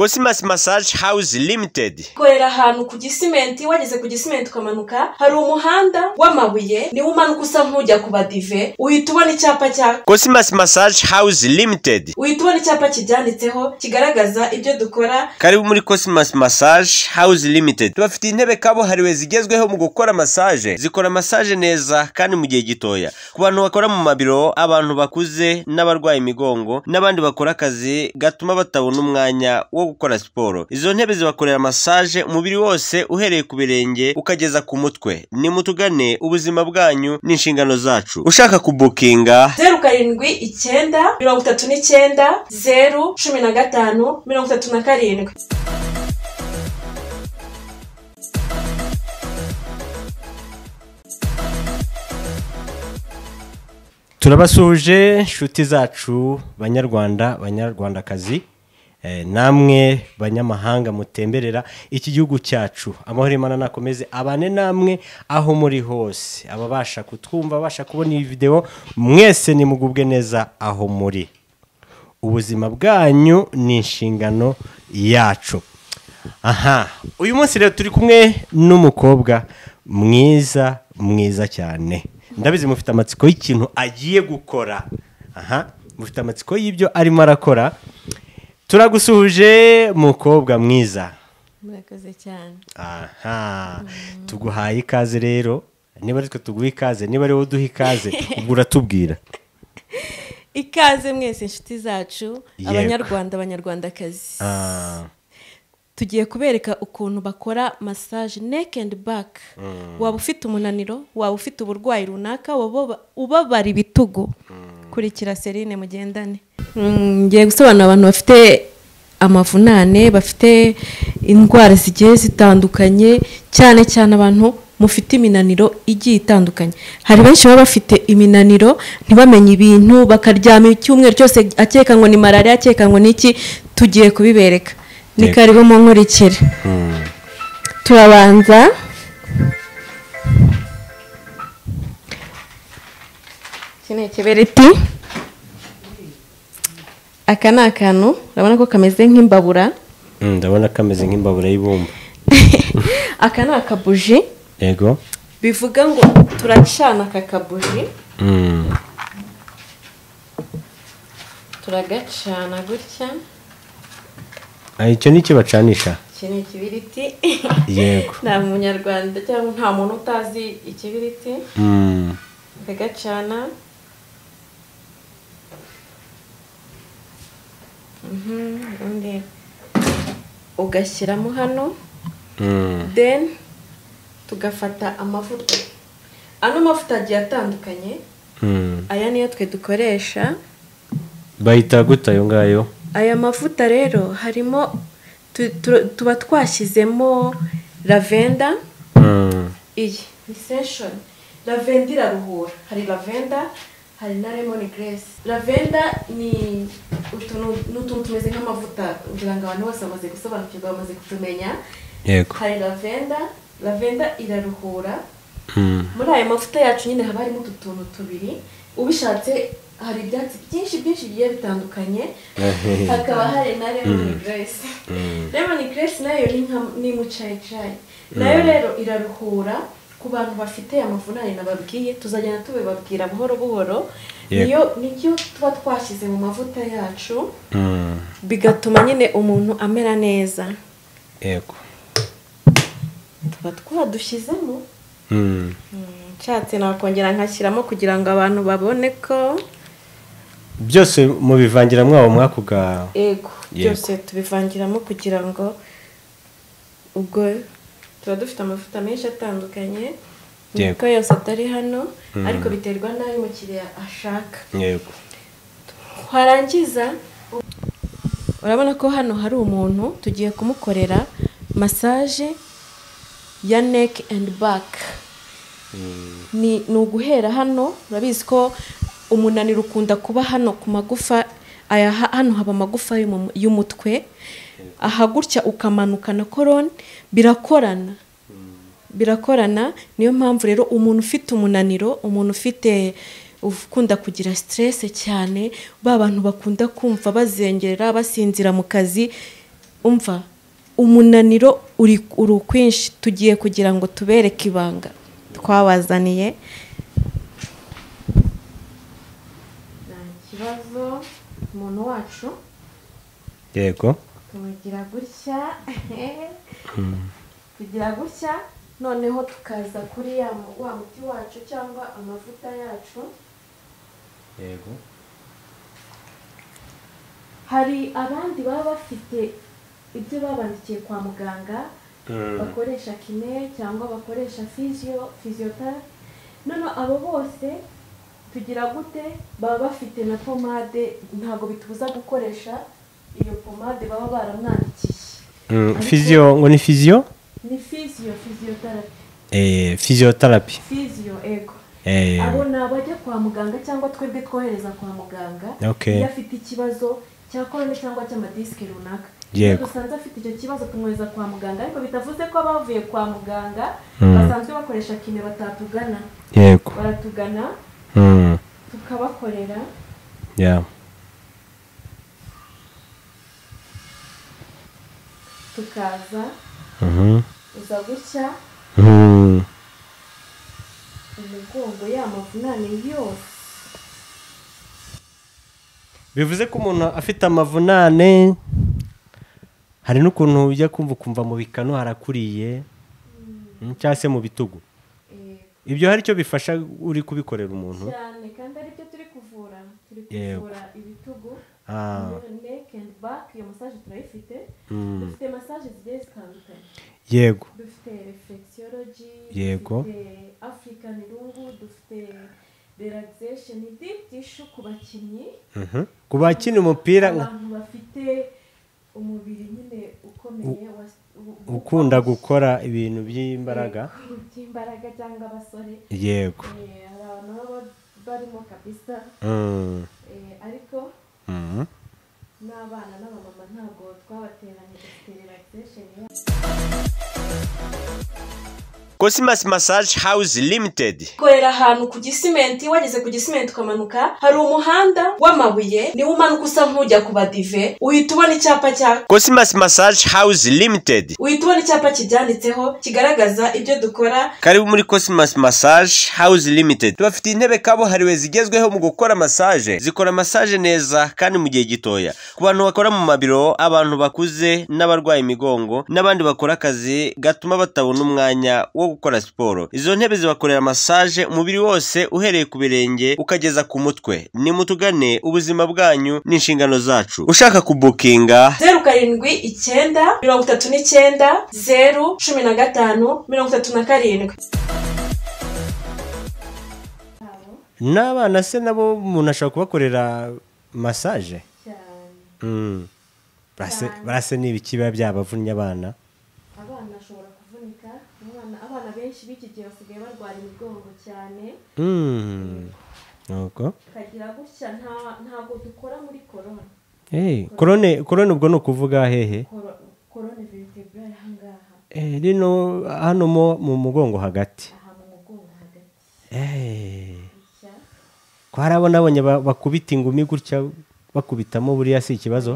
Cosmas Massage House Limited. Korera ahantu ku Gisimenti, wageze ku Gisimenti ukamanuka hari umuhanda w'amabuye ni umanuka usa nk'ujya ku Badive, uhita ubona icyapa cya Cosmas Massage House Limited. Uhita ubona icyapa kibyanditseho kigaragaza ibyo dukora. Karibu muri Cosmas Massage House Limited. Tubafite intebe kabuhariwe zigezweho mu gukora massage. Zikora massage neza kandi mu gihe gitoya. Ku bantu bakora mu mabiro, abantu bakuze n'abarwaye imigongo n'abandi bakora akazi gatuma batabona umwanya wo gukora siporo. Izo ntebe zibakorera massage umubiri wose uhereye ku birenge ukageza ku mutwe. Ni mutugane, ubuzima bwanyu n'inshingano zacu. Ushaka kubukinga 07 39 015 37. Turabasuje inshuti zacu banyarwandakazi, namwe banyamahanga mutemberera iki gihugu cyacu. Amahoro y'Imana nakomeze abane namwe aho muri hose. Ababasha kutwumva, abasha kubona iyi video, mwese nimugubwe neza aho muri. Ubuzima bwanyu ni inshingano yacu. Uyu munsi rero turi kumwe n'umukobwa mwiza cyane. Ndabizi mufite amatsiko y'ikintu agiye gukora. Mufite amatsiko y'ibyo arimo arakora. Turagusuhuje mukobwa mwiza. Murakoze cyane. Tuguhaye ikaze rero. Niba ari twe tuguha ikaze, niba ari wowe uduha ikaze, ubwo uratubwira. Ikaze mwese inshuti zacu, abanyarwandakazi. Tugiye kubereka ukuntu bakora massage neck and back. Waba ufite umunaniro, waba ufite uburwayi runaka, ubabara ibitugu, kurikira Serine mugendane. Ngiye gusobanura abantu bafite amavunane, bafite indwara zigiye zitandukanye, cyane abantu mufite iminaniro igiye itandukanye. Hari benshi baba bafite iminaniro ntibamenye ibintu, bakaryama icyumweru cyose akeka ngo ni malaria, akeka ngo niki. Tugiye kubibereka. Ni karibu mu nkurikire. Turabanza kine kibereti. Aka ni akantu urabona ko kameze nk'imbabura. Ndabona kameze nk'imbabura y'ibumba. Aka ni akabuji. Yego. Bivuga ngo turacana aka kabuji. Turagacana gutya. Icyo ni cyo bacanisha. Iki ni ikibiriti. Yego. Nta munyarwanda cyangwa nta muntu utazi ikibiriti. Bagacana. Undi ugashyiramo hano. Then tugafata amavuta. Ano mavuta agiye atandukanye. Aya niyo twe dukoresha. Bayita gute ayo ngayo? Aya mavuta rero harimo tuba twashyizemo lavender. Iyi ni session. Lavender iraruhura. Hari lavender, hari na lemon grass. Lavender ni utuntu tumeze nk'amavuta kugira ngo abantu bose bamaze gusobanukirwa, bamaze kutumenya. Yego. Hari lavender iraruhura. Muri aya mavuta yacu nyine haba harimo utuntu tubiri. Ubishatse hari ibyatsi byinshi bigiye bitandukanye. Hakaba hari na lemon grass. Lemon grass nayo ni mucayi. Nayo rero iraruhura ku bantu bafite amavunane nababwiye. Tuzajyana tubibabwira buhoro. Niyo tuba twashyize mu mavuta yacu. Bigatuma nyine umuntu amera neza. Yego. Tuba twadushyizemo. Nshatse nakongera nkashyiramo kugira ngo abantu babone ko byose mubivangiramo abo mwakuga. Yego. Byose tubivangiramo kugira ngo ubwo tuba dufite amavuta menshi atandukanye. Niko yose atari hano, ariko biterwa n'ayo umukiriya ashaka. Yego. Warangiza urabona ko hano hari umuntu tugiye kumukorera massage ya neck and back. Ni uguhera hano. Urabizi ko umunaniro ukunda kuba hano ku magufa. Hano haba amagufa y'umutwe. Aha gutya ukamanuka na korone birakorana. Niyo mpamvu rero umuntu ufite umunaniro, umuntu ufite ukunda kugira stress cyane, ba bantu bakunda kumva bazengerera basinzira mu kazi, umva umunaniro uri ukwinshi tugiye kugira ngo tubereke ibanga twabazaniye nta kibazo umuntu wacu yego tumugira gutya tugira gutya noneho tukaza kuri wa muti wacu cyangwa amavuta yacu yego hari abandi baba bafite ibyo babandikiye kwa muganga bakoresha kine cyangwa bakoresha physiotherapy none abo bose tugira gute baba bafite na pomade ntago bitubuza gukoresha iyo pomade baba baramwandikiye physio ngo ni physio ni physiotherapy physiotherapy ego abo ni abajya kwa muganga cyangwa twebwe twohereza kwa muganga iyo afite ikibazo cya korone cyangwa cy'amadisike runaka iyo dusanze afite icyo kibazo tumwohereza kwa muganga ariko bitavuze ko bavuye kwa muganga basanzwe bakoresha kine batatugana baratugana tukabakorera tukaza uza gutya umugongo y'amavunane yose bivuze ko umuntu afite amavunane hari n'ukuntu ujya kumva mu bikano harakuriye cyangwa se mu bitugu ibyo hari icyo bifasha uri kubikorera umuntu cyane kandi ari byo turi kuvura ibitugu neck and back iyo massage turayifite dufite massage zigiye zitandukanye yego dufite reflexology dufite african rungu dufite relaxation deep tissue ku bakinnyi ku bakina umupira abantu bafite umubiri nyine ukomeye ukunda gukora ibintu by'imbaraga cyangwa abasore yego hari abantu baba barimo kabisa ariko n'abana n'abamama ntabwo twabateranye dufite relaxation Cosmas Massage House Limited korera ahantu ku Gisimenti wageze ku Gisimenti ukamanuka hari umuhanda w'amabuye niwo umanuka usa nk'ujya ku Badive uhita ubona icyapa cya Cosmas Massage House Limited uhita ubona icyapa kibyanditseho kigaragaza ibyo dukora karibu muri Cosmas Massage House Limited tubafite intebe kabuhariwe zigezweho mu gukora massage zikora massage neza kandi mu gihe gitoya ku bantu bakora mu mabiro abantu bakuze n'abarwaye imigongo n'abandi bakora akazi gatuma batabona umwanya wo gukora siporo izo ntebe zibakorera massage umubiri wose uhereye ku birenge ukageza ku mutwe ni mutugane ubuzima bwanyu n'inshingano zacu ushaka kubukinga 07 39 015 37 n'abana se nabo umuntu ashobora kubakorera massage barase n'ibiki biba byabavunnye abana ashobora kuvunika abana benshi b'iki gihe basigaye barwara imigongo cyane nuko kagira gutya ntago dukora muri korone ubwo ni ukuvuga hehe korone vertebrale ahangaha rino hano mu mugongo hagati mu mugongo hagati ko hari abo nabonye bakubita ingumi gutya bakubitamo buriya si ikibazo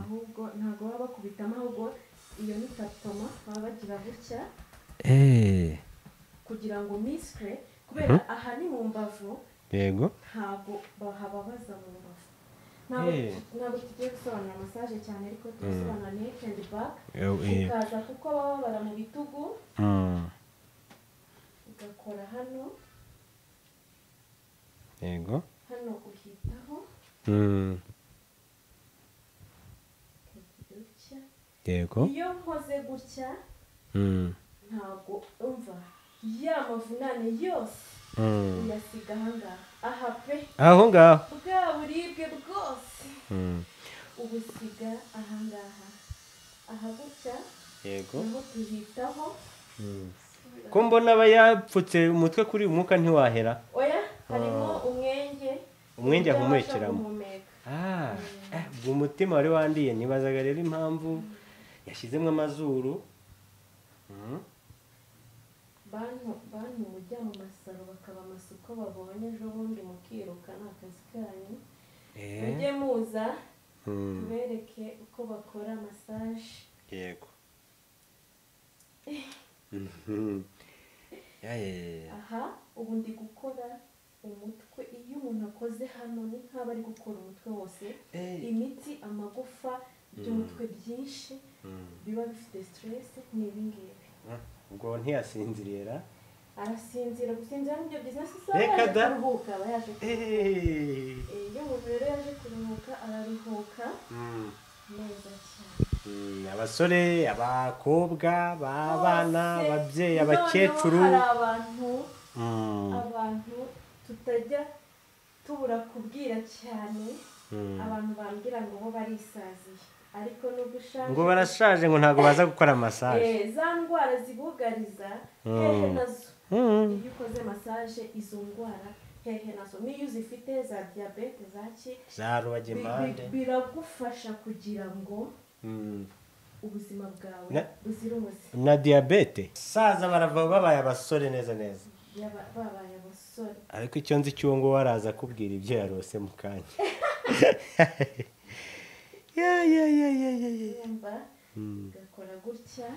ahubwo ntago baba bakubitamo ahubwo iyo ni tatoma baba bagira gutya kugira ngo mistre kubera aha ni mu mbavu yego ntago bahababaza mu mbavu ntabwo tugiye gusobanura massage cyane ariko tusobanura neck and back ukaza kuko baba babara mu bitugu ugakora hano yego hano uhitaho yego iyo nkoze gutya ntabwo umva ya mavunane yose uyasiga aha pe aho ngaho bwa buribwe bwose ubusiga aha gutya yego niho tuhitaho ko mbona aba yapfutse umutwe kuri umwuka ntiwahera oya harimo umwenge ahumukeramo ubwo umutima wari wandiye nibazaga rero impamvu yashyizemo amazuru bantu mujya mu masaro bakaba amasuko babonye ejo bundi mukiruka ni akazi kanyu mujye muza tubereke uko bakora massage. yego Aha ubu ndi gukora umutwe. Iyo umuntu akoze hano ni nk'aba ari gukora umutwe wose, imitsi, amagufa by'umutwe byinshi biba bifite stress ni ibingibi. ubwo ntiyasinzirira Arasinzira, gusinzira nibyo byiza. Reka da. Kuruhuka aba yaje kuruhuka. Iyo umuntu rero yaje kuruhuka araruhuka neza cyane. abasore abakobwa b'abana Bose. ababyeyi Noneho abakecuru hari abantu tutajya tubura kubwira cyane, abantu bambwira ngo bo barisaziye, ariko nubwo ushaje ngo barashaje ngo ntabwo baza gukora massage za ndwara zibugariza hehe nazo. Iyo ukoze massage izo ndwara hehe nazo, n'iyo uzifite za diyabete zaki za rubagimpande biragufasha kugira ngo ubuzima bwawe buzira umuze. na diyabete saza barava babaye abasore neza neza, babaye abasore. ariko icyo nzi cy'uwo ngo waraza akubwira ibyo yarose mu kanya. Yumva gakora gutya.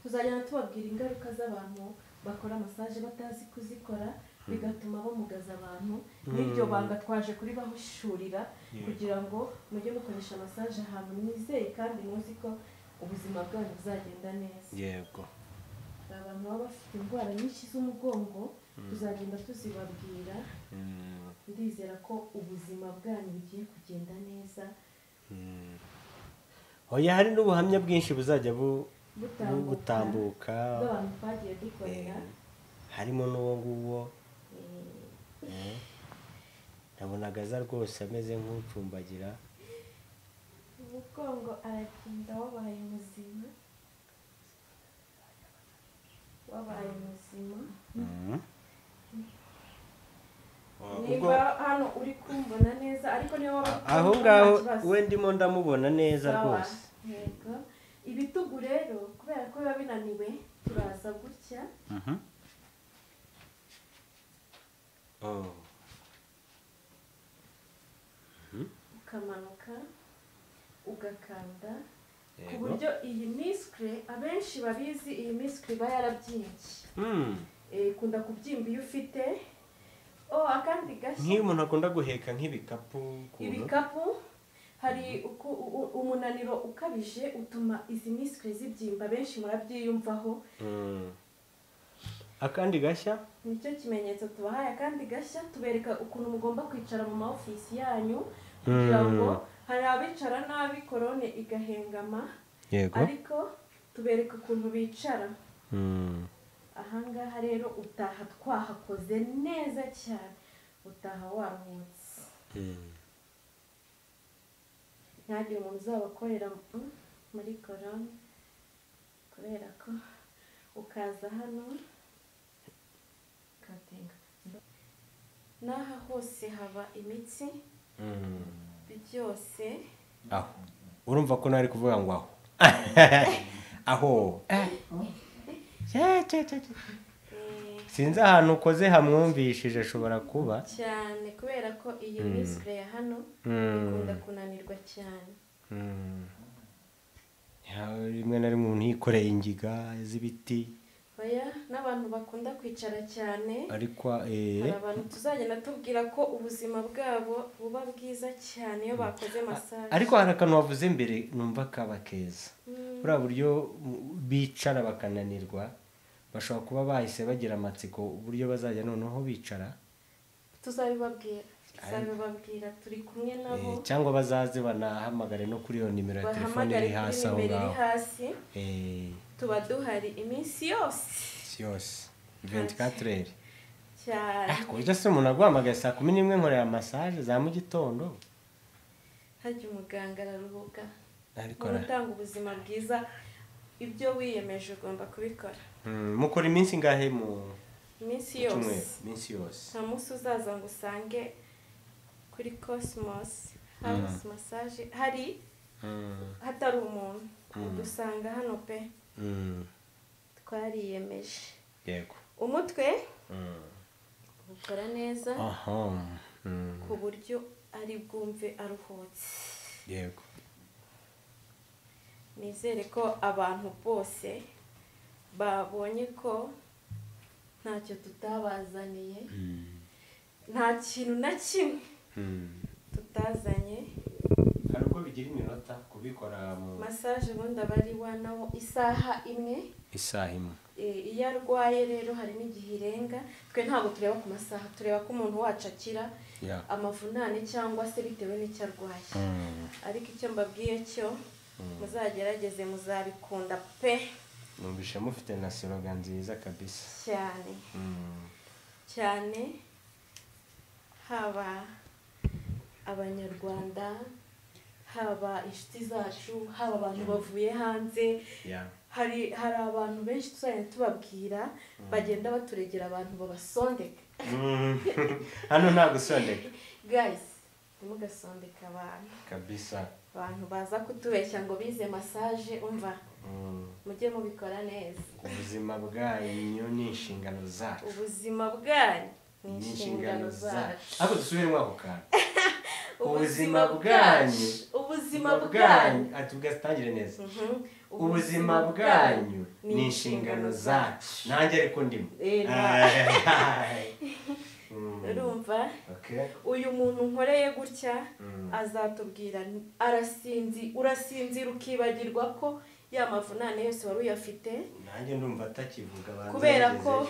Tuzajyana tubabwira ingaruka z'abantu bakora massage batazi kuzikora, bigatuma bamugaza abantu. N'iryo banga twaje kuri bahishurira kugira ngo mujye mukoresha massage ahantu mwizeye kandi muzi ko ubuzima bwanyu buzagenda neza. yego Abantu baba bafite indwara nyinshi z'umugongo tuzagenda tuzibabwira. Ndizera ko ubuzima bwanyu bugiye kugenda neza. oya hari n'ubuhamya bwinshi buzajya butambuka bw'abantu twagiye dukorera. harimo n'uwo nguwo nabonaga aza rwose ameze nk'ucumbagira. Umugongo aragenda wabaye muzima, wabaye muzima. Niba hano uri kumbona neza, ariko niba waba aho ngaho we ndimo ndamubona neza rwose. Yego. Ibitugu rero kubera ko biba binaniwe turaza gutya. Ukamanuka ugakanda ku buryo iyi miskre abenshi babizi, iyi miskre iba yarabyimbye. Ikunda kubyimba iyo ufite akandi gashya nk'iyo umuntu akunda guheka nk'ibikapu. ibikapu hari umunaniro ukabije utuma izi miskre zibyimba, benshi murabyiyumvaho. akandi gashya nicyo kimenyetso tubahaye. akandi gashya tubereka ukuntu mugomba kwicara mu maofisi yanyu kugira ngo hari abicara nabi korone igahengama. ariko tubereka ukuntu bicara. ahangaha rero utaha twahakoze neza cyane, utaha waruhutse. ntihagire umuntu uzabakorera muri korone, kubera ko ukaza hano ukatenga n'aha hose haba imitsi byose. aho urumva ko nari kuvuga ngo aho sinzi ahantu ukoze hamwumvishije ashobora kuba cyane, kubera ko iyi miskre ya hano ikunda kunanirwa cyane. rimwe na rimwe umuntu yikoreye ingiga z'ibiti. oya n'abantu bakunda kwicara cyane, ariko hari abantu tuzagenda tubwira ko ubuzima bwabo buba bwiza cyane iyo bakoze massage. ariko hari akantu wavuze mbere numva kaba keza, buriya buryo bicara bakananirwa bashobora kuba bahise bagira amatsiko uburyo bazajya noneho bicara. tuzabibabwira turi kumwe nabo, cyangwa bazaze banahamagare no kuri iyo nimero ya telefone iri hasi aho ngaho. tuba duhari iminsi yose 24 cyane. ku buryo se umuntu aguhamagaye saa 11 nkorera massage za mu gitondo. hajya umuganga araruhuka, ariko utanga ubuzima bwiza. ibyo wiyemeje ugomba kubikora. mukora iminsi ngahe mu iminsi yose? nta munsi uzaza ngo usange kuri Cosmos House Massage hari hatari umuntu. udusanga hano pe. twariyemeje. yego umutwe ukora neza ku buryo ari bwumve aruhutse. yego nizere ko abantu bose babonye ko ntacyo tutabazaniye nta kintu na kimwe tutazanye. hari ubwo bigira iminota kubikora mu massage ubundi aba ari wanaho isaha imwe. isaha imwe. Iyo arwaye rero hari n'igihe irenga, twe ntabwo tureba ku masaha, tureba ko umuntu wacu akira amavunane cyangwa se bitewe n'icyo arwaye. ariko icyo mbabwiye cyo muzagerageze muzabikunda pe. numvishe mufite na slogan nziza kabisa cyane cyane, haba abanyarwanda, haba inshuti zacu, haba abantu bavuye hanze. hari abantu benshi tuzajya tubabwira bagenda baturegera abantu babasondeka. hano nta gusondeka guys, ntimugasondeka abantu kabisa. abantu baza kutubeshya ngo bize massage, umva mujye mubikora neza. ubuzima bwanyu ni inshingano zacu. ubuzima bwanyu ni inshingano zacu. ariko dusubiremo ako kantu. ubuzima bwanyu, ubuzima bwanyu, tugatangire neza. ubuzima bwanyu ni inshingano zacu. nanjye ariko ndimo urumva. uyu muntu nkoreye gutya azatubwira urasinzira ukibagirwa ko ya mavunane yose wari uyafite. nanjye ndumva atakivuga abantu kubera ko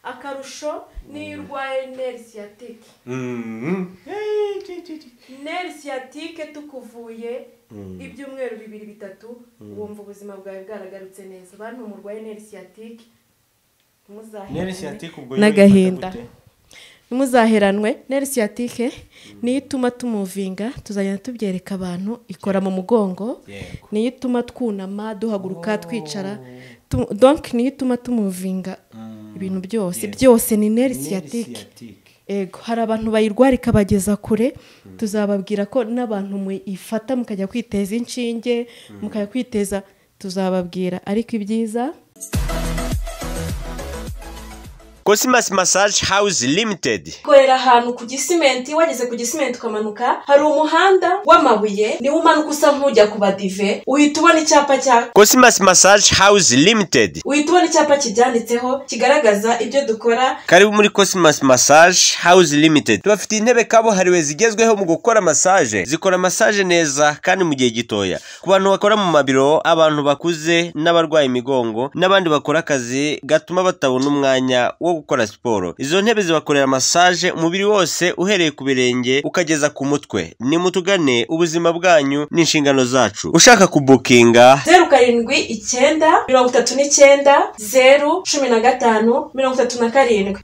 akarusho niyo urwaye nerve sciatique. nerve sciatique tukuvuye ibyumweru 2-3 wumva ubuzima bwawe bwaragarutse neza. bantu murwaye nerve sciatique n'agahinda ntimuzaheranwe. nerve sciatique niyo ituma tumuvinga, tuzajya tubyereka abantu, ikora mu mugongo, niyo ituma twunama, duhaguruka, twicara, donc niyo ituma tumuvinga ibintu byose ni nerve sciatique. Ego, hari abantu bayirwara ikabageza kure, tuzababwira ko n'abantu muyifata mukajya kwiteza inshinge, mukajya kwiteza, tuzababwira. ariko ibyiza Cosmas Massage House Limited korera ahantu ku Gisimenti. wageze ku Gisimenti ukamanuka, hari umuhanda w'amabuye, niwo umanuka usa nk'ujya ku Badive, uhita ubona icyapa cya Cosmas Massage House Limited, uhita ubona icyapa kibyanditseho kigaragaza ibyo dukora. karibu muri Cosmas Massage House Limited. tubafitiye intebe kabuhariwe zigezweho mu gukora massage, zikora massage neza kandi mu gihe gitoya, ku bantu bakora mu mabiro, abantu bakuze n'abarwaye imigongo, n'abandi bakora akazi gatuma batabona umwanya wo gukora siporo. izo ntebe zibakorera massage umubiri wose uhereye ku birenge ukageza ku mutwe. nimutugane, ubuzima bwanyu ni inshingano zacu. ushaka kubukinga 07 39 015 37.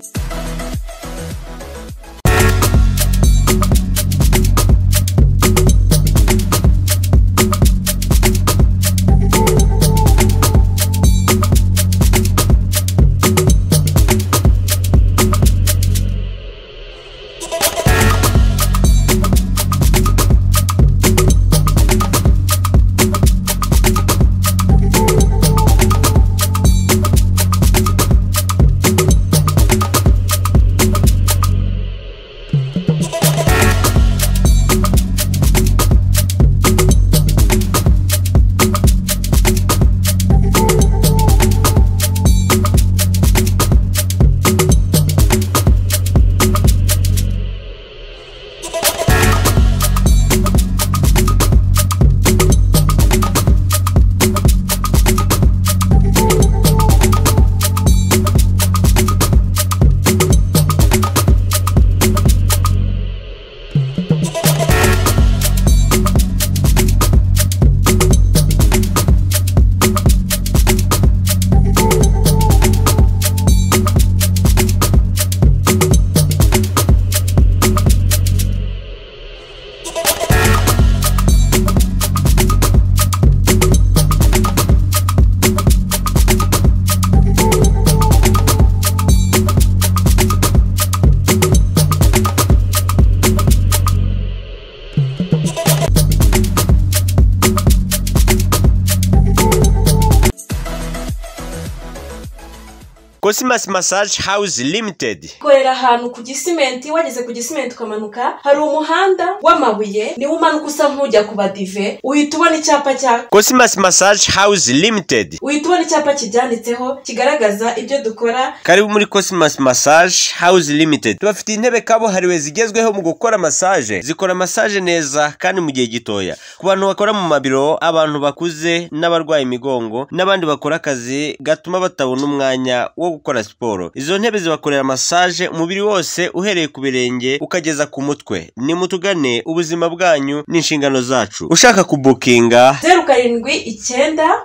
Cosmas Massage House Limited korera ahantu ku Gisimenti. Wageze ku Gisimenti ukamanuka hari umuhanda w'amabuye ni umanuka usa nk'ujya ku Badive, uhita ubona icyapa cya Cosmas Massage House Limited, uhita ubona icyapa kibyanditseho kigaragaza ibyo dukora. karibu muri Cosmas Massage House Limited. Tubafite intebe kabuhariwe zigezweho mu gukora massage, zikora massage neza kandi mu gihe gitoya, ku bantu bakora mu mabiro, abantu bakuze n'abarwaye imigongo n'abandi bakora akazi gatuma batabona umwanya wo gukora siporo. Izo ntebe zibakorera massage umubiri wose uhereye ku birenge ukageza ku mutwe. Ni mutugane, ubuzima bwanyu n'inshingano zacu. Ushaka kubukinga 07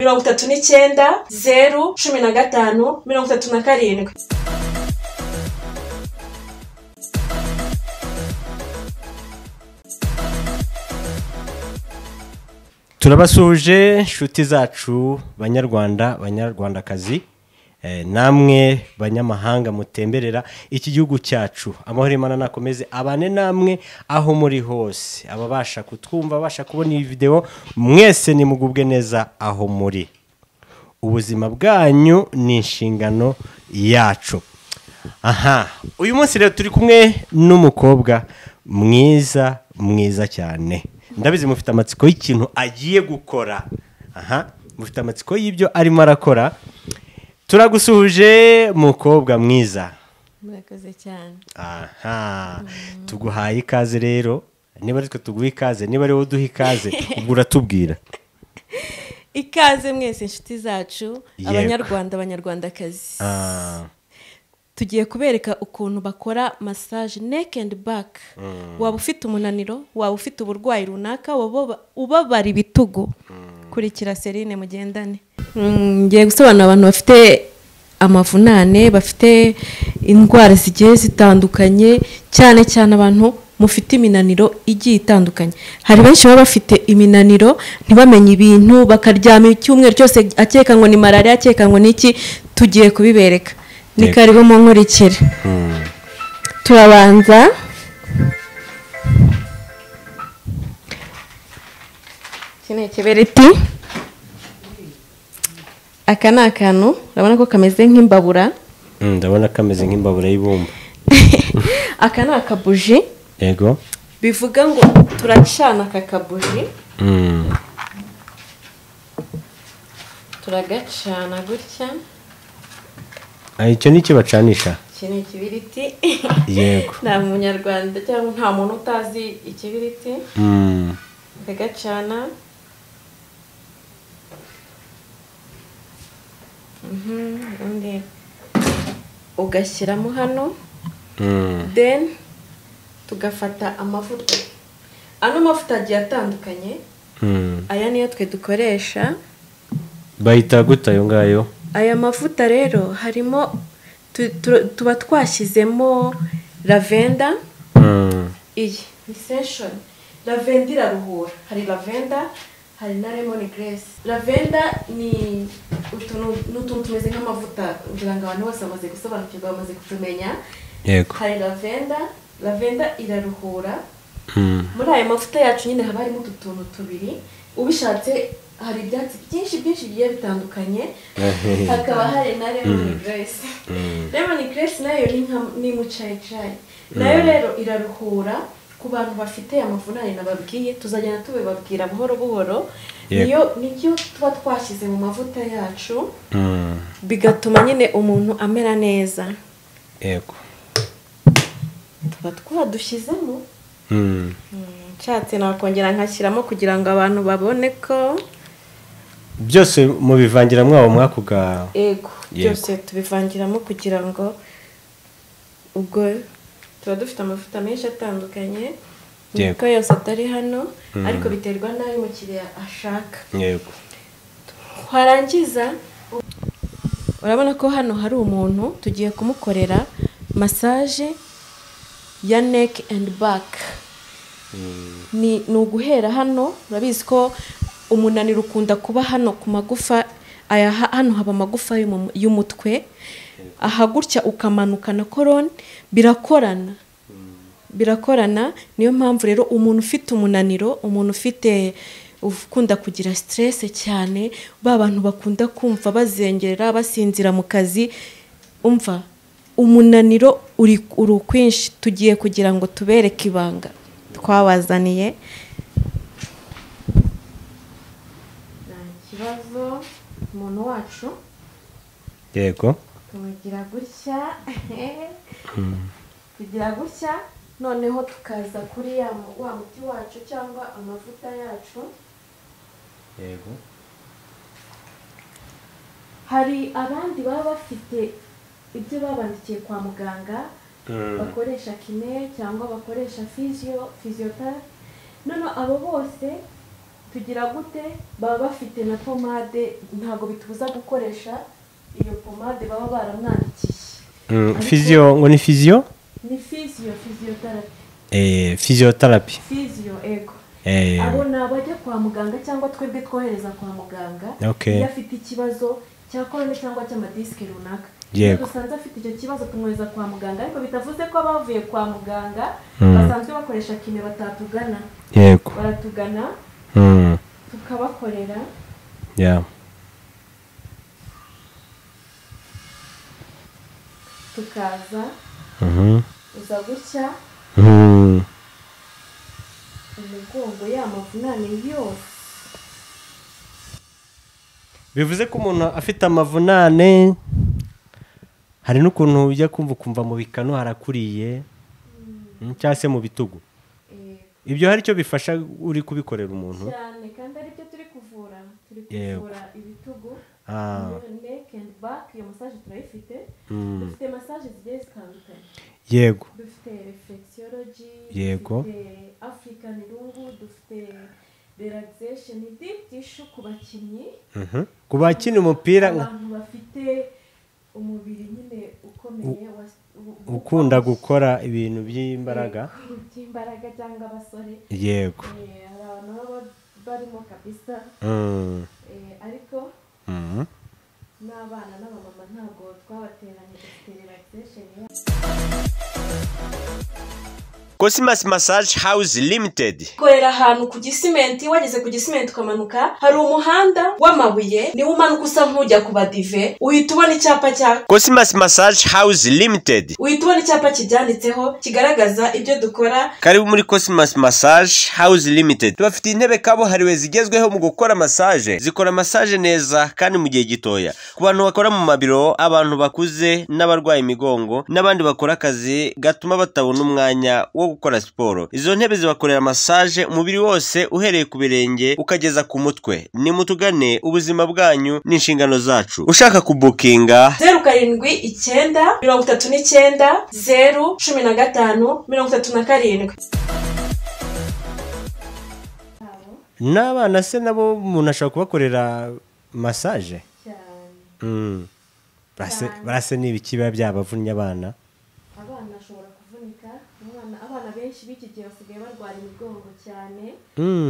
39 015 37. turabasuhuje inshuti zacu banyarwanda banyarwandakazi, namwe banyamahanga mutemberera iki gihugu cyacu. Amahoro Imana nakomeze abane namwe aho muri hose. Ababasha kutwumva, abasha kubona iyi video, mwese nimugubwe neza aho muri. Ubuzima bwanyu ni inshingano yacu. Aha, uyu munsi rero turi kumwe n'umukobwa mwiza cyane. Ndabizi mufite amatsiko y'ikintu agiye gukora. Aha, mufite amatsiko y'ibyo arimo arakora. Turagusuhuje mukobwa mwiza. Murakoze cyane. Aha, tuguhaye ikaze rero. Niba ariko tuguha ikaze, niba ari wowe duha ikaze, ubwo uratubwira. Ikaze mwese inshuti zacu, abanyarwanda abanyarwandakazi. Tugiye kubereka ukuntu bakora massage neck and back. Waba ufite umunaniro, waba ufite uburwayi runaka, ubabara ibitugu, kurikira Serine mugendane. Ngiye gusobanura abantu bafite amavunane, bafite indwara zigiye zitandukanye, cyane cyane abantu mufite iminaniro igiye itandukanye. Hari benshi baba bafite iminaniro ntibamenye ibintu, bakaryama icyumweru cyose akeka ngo ni malaria, akeka ngo niki. Tugiye kubibereka. Ni karibu mu nkurikire. Turabanza kine kibereti. Aka ni akantu urabona ko kameze nk'imbabura. Ndabona kameze nk'imbabura y'ibumba. Aka ni akabuji. Yego. Bivuga ngo turacana aka kabuji. Turagacana gutya. Icyo ni cyo bacanisha. Iki ni ikibiriti. Yego. Nta munyarwanda cyangwa nta muntu utazi ikibiriti. Ukagacana. Undi ugashyiramo hano. Then tugafata amavuta. Ano mavuta agiye atandukanye. Aya niyo twe dukoresha. Bayita gute ayo ngayo? Aya mavuta rero harimo tuba twashyizemo lavender. Iyi ni session. Lavender iraruhura. Hari lavender, hari na lemon grass. Lavender ni utuntu tumeze nk'amavuta kugira ngo abantu bose bamaze gusobanukirwa, bamaze kutumenya. Yego. Hari lavender iraruhura. Muri aya mavuta yacu nyine haba harimo utuntu tubiri. Ubishatse hari ibyatsi byinshi bigiye bitandukanye. Hakaba hari na lemon grass. Lemon grass nayo ni mu chai. Nayo rero iraruhura ku bantu bafite amavunane nababwiye. Tuzajyana tubibabwira buhoro buhoro. Niyo tuba twashyize mu mavuta yacu, bigatuma nyine umuntu amera neza. Yego. Tuba twadushyizemo. Nshatse nakongera nkashyiramo kugira ngo abantu babone ko byose mubivangira mwabo mwakuga. Yego, byose tubivangiramo kugira ngo ubwo tuba dufite amavuta menshi atandukanye. Niko yose atari hano, ariko biterwa n'ayo umukiriya ashaka. Yego. Twarangiza urabona ko hano hari umuntu tugiye kumukorera massage ya neck and back. Ni uguhera hano. Urabizi ko umunaniro ukunda kuba hano ku magufa. Hano haba amagufa y'umutwe. Aha gutya ukamanuka na korone birakorana. Niyo mpamvu rero umuntu ufite umunaniro, umuntu ufite ukunda kugira stress cyane, ba bantu bakunda kumva bazengerera basinzira mu kazi, umva umunaniro uri ukwinshi, tugiye kugira ngo tubereke ibanga twabazaniye. nta kibazo umuntu wacu yego tumugira gutya tugira gutya, noneho tukaza kuri wa muti wacu cyangwa amavuta yacu. yego hari abandi baba bafite ibyo babandikiye kwa muganga, bakoresha kine cyangwa bakoresha physiotherapy. None abo bose tugira gute, baba bafite na pomade, ntago bitubuza gukoresha iyo pomade baba baramwandikiye. physio ngo ni physio Ni physiotherapy. Physiotherapy. Physio ego. Abo nabajya kwa muganga cyangwa twebwe twohereza kwa muganga. Okay. Iyo afite ikibazo cya korone cyangwa cy'amadiske runaka. Yego. Dusanze afite icyo kibazo tumwohereza kwa muganga, ariko bitavuze ko bavuye kwa muganga basanzwe bakoresha kime batatugana. Yego. Baratugana tukabakorera. Yeah. Tukaza uza gutya umugongo y'amavunane yose. Bivuze ko umuntu afite amavunane, hari n'ukuntu ujya kumva mu bikano harakuriye cyangwa se mu bitugu. Ibyo hari icyo bifasha uri kubikorera umuntu cyane, kandi ari byo turi kuvura ibitugu, neck and back. Iyo massage turayifite. Dufite massage zigiye zitandukanye. yego Dufite reflexology, Yego. dufite African rungu, dufite relaxation, deep tissue ku bakinnyi, ku bakina umupira abantu bafite umubiri nyine ukomeye ukunda gukora ibintu by'imbaraga. by'imbaraga cyangwa abasore. Yego. hari abantu baba barimo kabisa. Ariko n'abana n'abamama ntabwo twabateranye, dufite relaxation. Cosmas Massage House Limited. Korera ahantu ku Gisimenti, wageze ku Gisimenti ukamanuka, hari umuhanda w'amabuye, ni umanuka usa nk'ujya ku Badive, uhita ubona icyapa cya Cosmas Massage House Limited. uhita ubona icyapa kibyanditseho kigaragaza ibyo dukora. Karibu muri Cosmas Massage House Limited. Tubafite intebe kabuhariwe zigezweho mu gukora massage. Zikora massage neza kandi mu gihe gitoya. Ku bantu bakora mu mabiro, abantu bakuze n'abarwaye imigongo, n'abandi bakora akazi gatuma batabona umwanya wo gukora siporo. Izo ntebe zibakorera massage umubiri wose uhereye ku birenge ukageza ku mutwe. Nimutugane, ubuzima bwanyu n'inshingano zacu. Ushaka kubukinga 07 39 015 37. N'abana se nabo umuntu ashobora kubakorera massage. Barase n'ibiki biba byabavunnye abana. Abana ashobora kuvunika, abana benshi b'iki gihe basigaye barwara imigongo cyane.